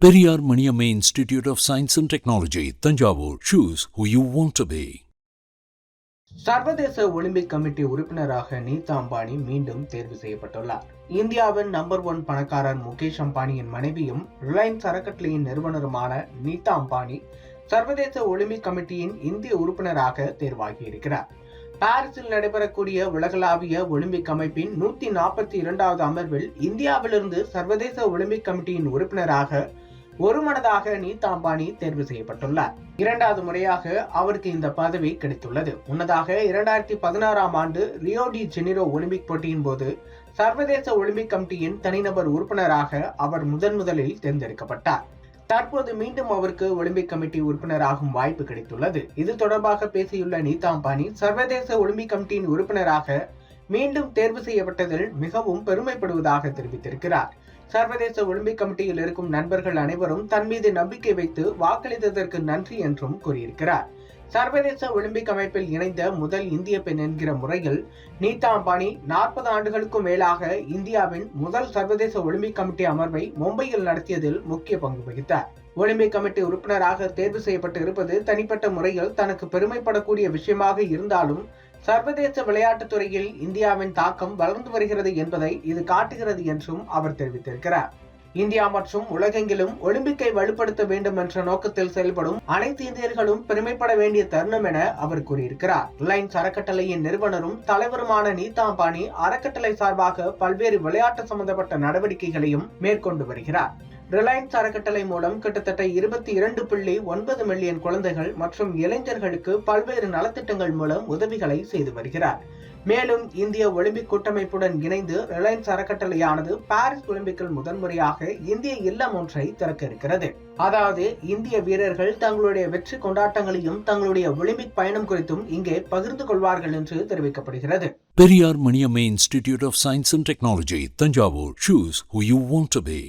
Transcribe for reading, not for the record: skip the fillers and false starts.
Periyar Maniamma Institute of Science and Technology, Tanjavur. Choose who you want to be. சர்வதேச Olympic committee உறுப்பினராக நீதா அம்பானி மீண்டும் தேர்வு செய்யப்பட்டுள்ளார். இந்தியாவின் நம்பர் 1 பணக்காரர் முகேஷ் அம்பானியின் மனைவியும் ரிலையன்ஸ் அறக்கட்டளையின் நிறுவனருமான நீதா அம்பானி சர்வதேச ஒலிம்பிக் கமிட்டியின் இந்திய உறுப்பினராக தேர்வாகியிருக்கிறார். பாரிஸில் நடைபெறக்கூடிய உலகளாவிய ஒலிம்பிக் அமைப்பின் 142வது அமர்வில் இந்தியாவிலிருந்து சர்வதேச ஒலிம்பிக் கமிட்டியின் உறுப்பினராக ஒருமனதாக நீதா அம்பானி தேர்வு செய்யப்பட்டுள்ளார். 2வது முறையாக அவருக்கு இந்த பதவி கிடைத்துள்ளது. முன்னதாக 2016ஆம் ஆண்டு ரியோ டி ஜெனிரோ ஒலிம்பிக் போட்டியின் போது சர்வதேச ஒலிம்பிக் கமிட்டியின் தனிநபர் உறுப்பினராக அவர் முதலில் தேர்ந்தெடுக்கப்பட்டார். தற்போது மீண்டும் அவருக்கு ஒலிம்பிக் கமிட்டி உறுப்பினராகும் வாய்ப்பு கிடைத்துள்ளது. இது தொடர்பாக பேசியுள்ள நீதா அம்பானி, சர்வதேச ஒலிம்பிக் கமிட்டியின் உறுப்பினராக மீண்டும் தேர்வு செய்யப்பட்டதில் மிகவும் பெருமைப்படுவதாக தெரிவித்திருக்கிறார். சர்வதேச ஒலிம்பிக் கமிட்டியில் இருக்கும் நண்பர்கள் அனைவரும் தன் மீது நம்பிக்கை வைத்து வாக்களித்ததற்கு நன்றி என்றும் கூறியிருக்கிறார். சர்வதேச ஒலிம்பிக் அமைப்பில் இணைந்த முதல் இந்திய பெண் என்கிற முறையில் நீதா அம்பானி 40 ஆண்டுகளுக்கும் மேலாக இந்தியாவின் முதல் சர்வதேச ஒலிம்பிக் கமிட்டி அமர்வை மும்பையில் நடத்தியதில் முக்கிய பங்கு வகித்தார். ஒலிம்பிக் கமிட்டி உறுப்பினராக தேர்வு செய்யப்பட்டு இருப்பது தனிப்பட்ட முறையில் தனக்கு பெருமைப்படக்கூடிய விஷயமாக இருந்தாலும் சர்வதேச விளையாட்டுத் துறையில் இந்தியாவின் தாக்கம் வளர்ந்து வருகிறது என்பதை இது காட்டுகிறது என்றும் அவர் தெரிவித்திருக்கிறார். இந்தியா மற்றும் உலகெங்கிலும் ஒலிம்பிக்கை வலுப்படுத்த வேண்டும் என்ற நோக்கத்தில் செயல்படும் அனைத்து இந்தியர்களும் பெருமைப்பட வேண்டிய தருணம் என அவர் கூறியிருக்கிறார். ரிலையன்ஸ் அறக்கட்டளையின் நிறுவனரும் தலைவருமான நீதா அம்பானி அறக்கட்டளை சார்பாக பல்வேறு விளையாட்டு சம்பந்தப்பட்ட நடவடிக்கைகளையும் மேற்கொண்டு வருகிறார். ரிலையன்ஸ் அறக்கட்டளை மூலம் கிட்டத்தட்ட 22.9 மில்லியன் குழந்தைகள் மற்றும் இளைஞர்களுக்கு பல்வேறு நலத்திட்டங்கள் மூலம் உதவிகளை செய்து வருகிறார். மேலும் இந்திய ஒலிம்பிக் கூட்டமைப்புடன் இணைந்து ரிலையன்ஸ் அறக்கட்டளையானது பாரிஸ் ஒலிம்பிக்கில் முதன்முறையாக இந்திய இல்லம் ஒன்றை திறக்க இருக்கிறது. அதாவது இந்திய வீரர்கள் தங்களுடைய வெற்றி கொண்டாட்டங்களையும் தங்களுடைய ஒலிம்பிக் பயணம் குறித்தும் இங்கே பகிர்ந்து கொள்வார்கள் என்று தெரிவிக்கப்படுகிறது. Periyar Maniamma Institute of Science and Technology, Tanjavur. Choose who you want to be.